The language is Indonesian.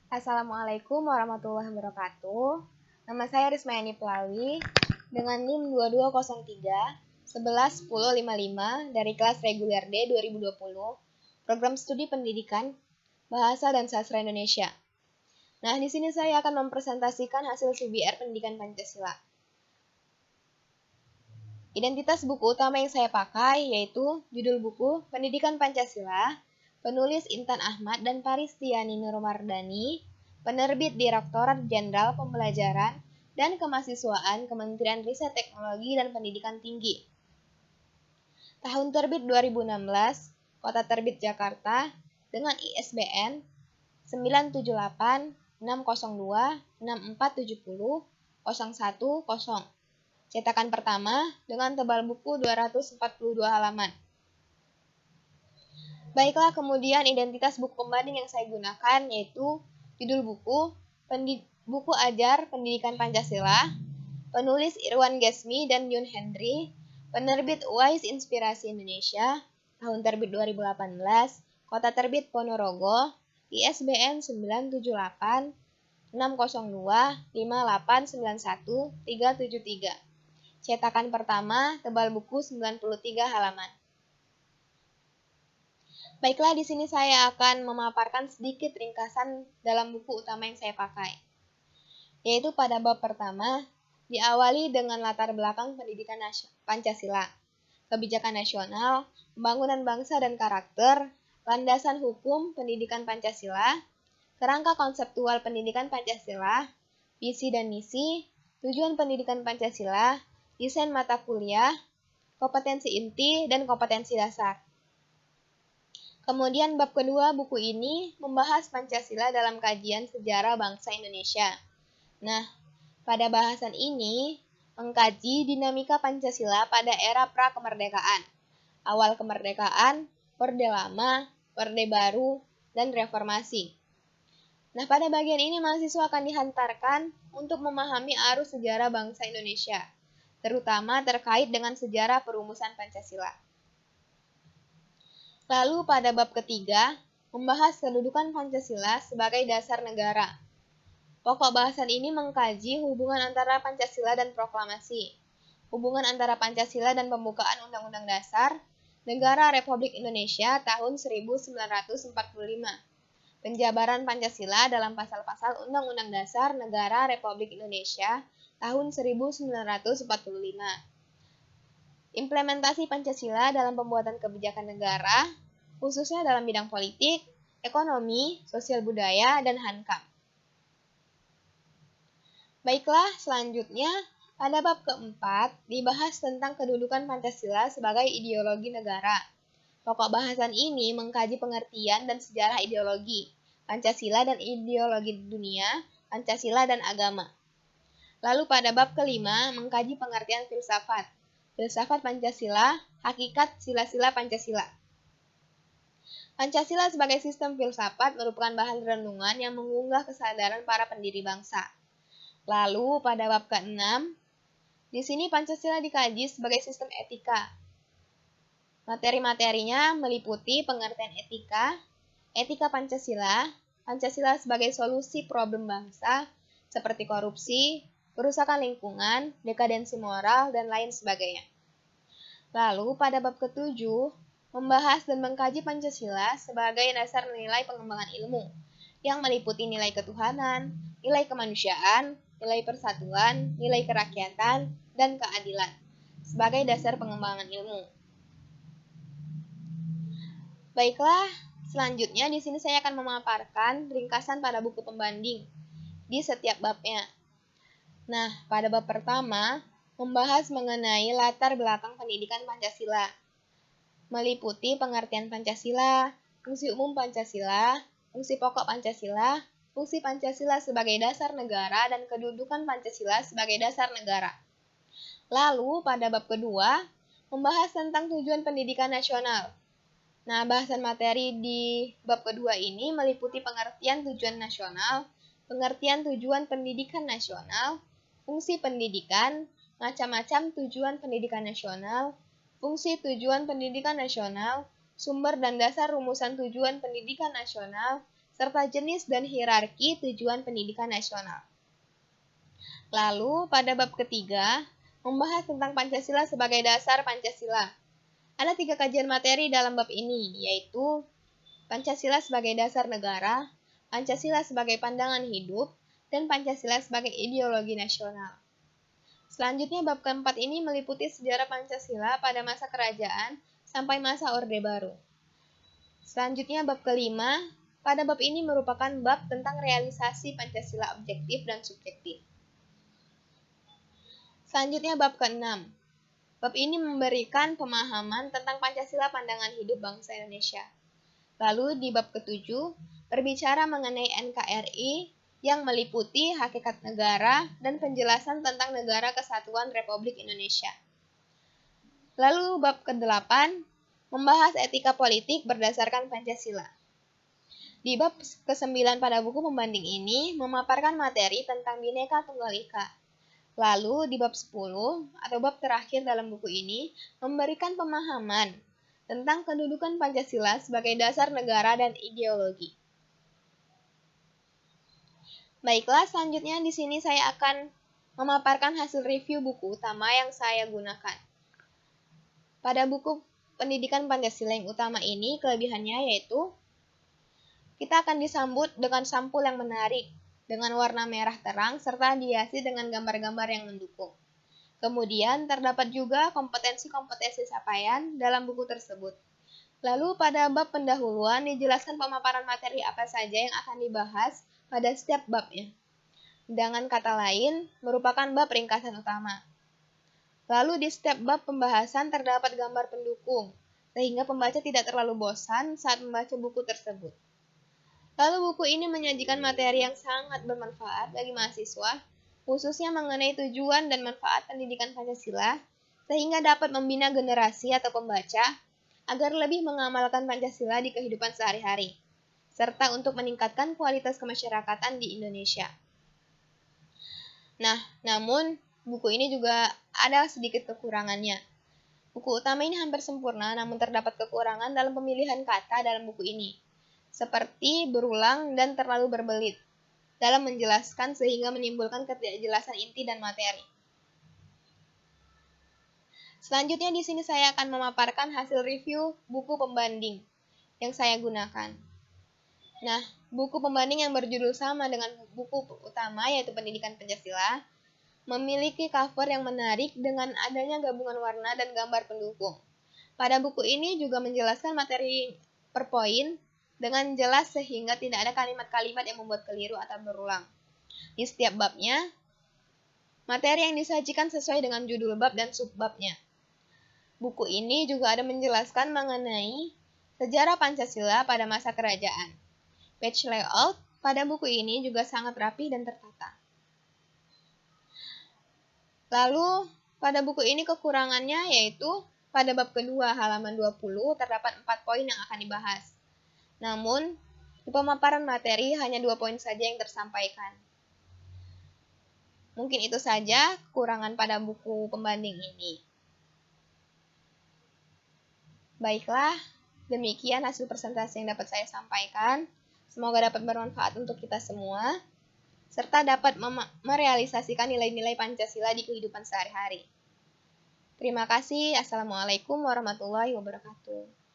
Assalamualaikum warahmatullahi wabarakatuh. Nama saya Rismayani Pelawi dengan NIM 2203 11 10 55 dari kelas reguler D 2020, Program Studi Pendidikan Bahasa dan Sastra Indonesia. Nah, di sini saya akan mempresentasikan hasil CBR Pendidikan Pancasila. Identitas buku utama yang saya pakai yaitu judul buku Pendidikan Pancasila, penulis Intan Ahmad dan Paristiani Nurmardani, penerbit Direktorat Jenderal Pembelajaran dan Kemahasiswaan Kementerian Riset Teknologi dan Pendidikan Tinggi. Tahun terbit 2016, Kota Terbit Jakarta dengan ISBN 978 602 6470 010. Cetakan pertama dengan tebal buku 242 halaman. Baiklah, kemudian identitas buku pembanding yang saya gunakan yaitu judul buku Buku Ajar Pendidikan Pancasila, penulis Irwan Gesmi dan Yun Hendry, penerbit Wise Inspirasi Indonesia, tahun terbit 2018, Kota Terbit Ponorogo, ISBN 978 602 5891 373. Cetakan pertama, tebal buku 93 halaman. Baiklah, di sini saya akan memaparkan sedikit ringkasan dalam buku utama yang saya pakai. Yaitu pada bab pertama, diawali dengan latar belakang pendidikan Pancasila, kebijakan nasional, pembangunan bangsa dan karakter, landasan hukum pendidikan Pancasila, kerangka konseptual pendidikan Pancasila, visi dan misi, tujuan pendidikan Pancasila, desain mata kuliah, kompetensi inti, dan kompetensi dasar. Kemudian bab kedua buku ini membahas Pancasila dalam kajian sejarah bangsa Indonesia. Nah, pada bahasan ini mengkaji dinamika Pancasila pada era pra-kemerdekaan, awal kemerdekaan, Orde Lama, Orde Baru, dan Reformasi. Nah, pada bagian ini mahasiswa akan dihantarkan untuk memahami arus sejarah bangsa Indonesia, terutama terkait dengan sejarah perumusan Pancasila. Lalu pada bab ketiga, membahas kedudukan Pancasila sebagai dasar negara. Pokok bahasan ini mengkaji hubungan antara Pancasila dan proklamasi, hubungan antara Pancasila dan pembukaan Undang-Undang Dasar Negara Republik Indonesia tahun 1945, penjabaran Pancasila dalam pasal-pasal Undang-Undang Dasar Negara Republik Indonesia tahun 1945. Implementasi Pancasila dalam pembuatan kebijakan negara, khususnya dalam bidang politik, ekonomi, sosial budaya, dan hankam. Baiklah, selanjutnya pada bab keempat dibahas tentang kedudukan Pancasila sebagai ideologi negara. Pokok bahasan ini mengkaji pengertian dan sejarah ideologi Pancasila dan ideologi dunia, Pancasila dan agama. Lalu pada bab kelima mengkaji pengertian filsafat Pancasila, hakikat sila-sila Pancasila. Pancasila sebagai sistem filsafat merupakan bahan renungan yang mengunggah kesadaran para pendiri bangsa. Lalu pada bab ke-6, di sini Pancasila dikaji sebagai sistem etika. Materi-materinya meliputi pengertian etika Pancasila, Pancasila sebagai solusi problem bangsa, seperti korupsi, kerusakan lingkungan, dekadensi moral, dan lain sebagainya. Lalu pada bab ke-7, membahas dan mengkaji Pancasila sebagai dasar nilai pengembangan ilmu, yang meliputi nilai ketuhanan, nilai kemanusiaan, nilai persatuan, nilai kerakyatan, dan keadilan, sebagai dasar pengembangan ilmu. Baiklah, selanjutnya di sini saya akan memaparkan ringkasan pada buku pembanding di setiap babnya. Nah, pada bab pertama, membahas mengenai latar belakang pendidikan Pancasila, meliputi pengertian Pancasila, fungsi umum Pancasila, fungsi pokok Pancasila, fungsi Pancasila sebagai dasar negara, dan kedudukan Pancasila sebagai dasar negara. Lalu, pada bab kedua, membahas tentang tujuan pendidikan nasional. Nah, bahasan materi di bab kedua ini meliputi pengertian tujuan nasional, pengertian tujuan pendidikan nasional, fungsi pendidikan, macam-macam tujuan pendidikan nasional, fungsi tujuan pendidikan nasional, sumber dan dasar rumusan tujuan pendidikan nasional, serta jenis dan hierarki tujuan pendidikan nasional. Lalu, pada bab ketiga, membahas tentang Pancasila sebagai dasar Pancasila. Ada 3 kajian materi dalam bab ini, yaitu Pancasila sebagai dasar negara, Pancasila sebagai pandangan hidup, dan Pancasila sebagai ideologi nasional. Selanjutnya, bab keempat ini meliputi sejarah Pancasila pada masa kerajaan sampai masa Orde Baru. Selanjutnya, bab kelima, pada bab ini merupakan bab tentang realisasi Pancasila objektif dan subjektif. Selanjutnya, bab keenam. Bab ini memberikan pemahaman tentang Pancasila pandangan hidup bangsa Indonesia. Lalu di bab ketujuh, berbicara mengenai NKRI yang meliputi hakikat negara dan penjelasan tentang Negara Kesatuan Republik Indonesia. Lalu bab ke-8, membahas etika politik berdasarkan Pancasila. Di bab ke-9 pada buku pembanding ini, memaparkan materi tentang Bhinneka Tunggal Ika. Lalu di bab 10, atau bab terakhir dalam buku ini, memberikan pemahaman tentang kedudukan Pancasila sebagai dasar negara dan ideologi. Baiklah, selanjutnya di sini saya akan memaparkan hasil review buku utama yang saya gunakan. Pada buku pendidikan Pancasila yang utama ini, kelebihannya yaitu kita akan disambut dengan sampul yang menarik, dengan warna merah terang, serta dihiasi dengan gambar-gambar yang mendukung. Kemudian, terdapat juga kompetensi-kompetensi capaian dalam buku tersebut. Lalu, pada bab pendahuluan, dijelaskan pemaparan materi apa saja yang akan dibahas pada setiap babnya. Dengan kata lain, merupakan bab ringkasan utama. Lalu, di setiap bab pembahasan terdapat gambar pendukung, sehingga pembaca tidak terlalu bosan saat membaca buku tersebut. Lalu buku ini menyajikan materi yang sangat bermanfaat bagi mahasiswa, khususnya mengenai tujuan dan manfaat pendidikan Pancasila, sehingga dapat membina generasi atau pembaca agar lebih mengamalkan Pancasila di kehidupan sehari-hari, serta untuk meningkatkan kualitas kemasyarakatan di Indonesia. Nah, namun buku ini juga ada sedikit kekurangannya. Buku utama ini hampir sempurna, namun terdapat kekurangan dalam pemilihan kata dalam buku ini, seperti berulang dan terlalu berbelit dalam menjelaskan sehingga menimbulkan ketidakjelasan inti dan materi. Selanjutnya di sini saya akan memaparkan hasil review buku pembanding yang saya gunakan. Nah, buku pembanding yang berjudul sama dengan buku utama yaitu Pendidikan Pancasila memiliki cover yang menarik dengan adanya gabungan warna dan gambar pendukung. Pada buku ini juga menjelaskan materi per poin dengan jelas sehingga tidak ada kalimat-kalimat yang membuat keliru atau berulang. Di setiap babnya, materi yang disajikan sesuai dengan judul bab dan subbabnya. Buku ini juga ada menjelaskan mengenai sejarah Pancasila pada masa kerajaan. Page layout pada buku ini juga sangat rapi dan tertata. Lalu, pada buku ini kekurangannya yaitu pada bab kedua halaman 20 terdapat 4 poin yang akan dibahas. Namun, di pemaparan materi hanya 2 poin saja yang tersampaikan. Mungkin itu saja kekurangan pada buku pembanding ini. Baiklah, demikian hasil presentasi yang dapat saya sampaikan. Semoga dapat bermanfaat untuk kita semua, serta dapat merealisasikan nilai-nilai Pancasila di kehidupan sehari-hari. Terima kasih. Assalamualaikum warahmatullahi wabarakatuh.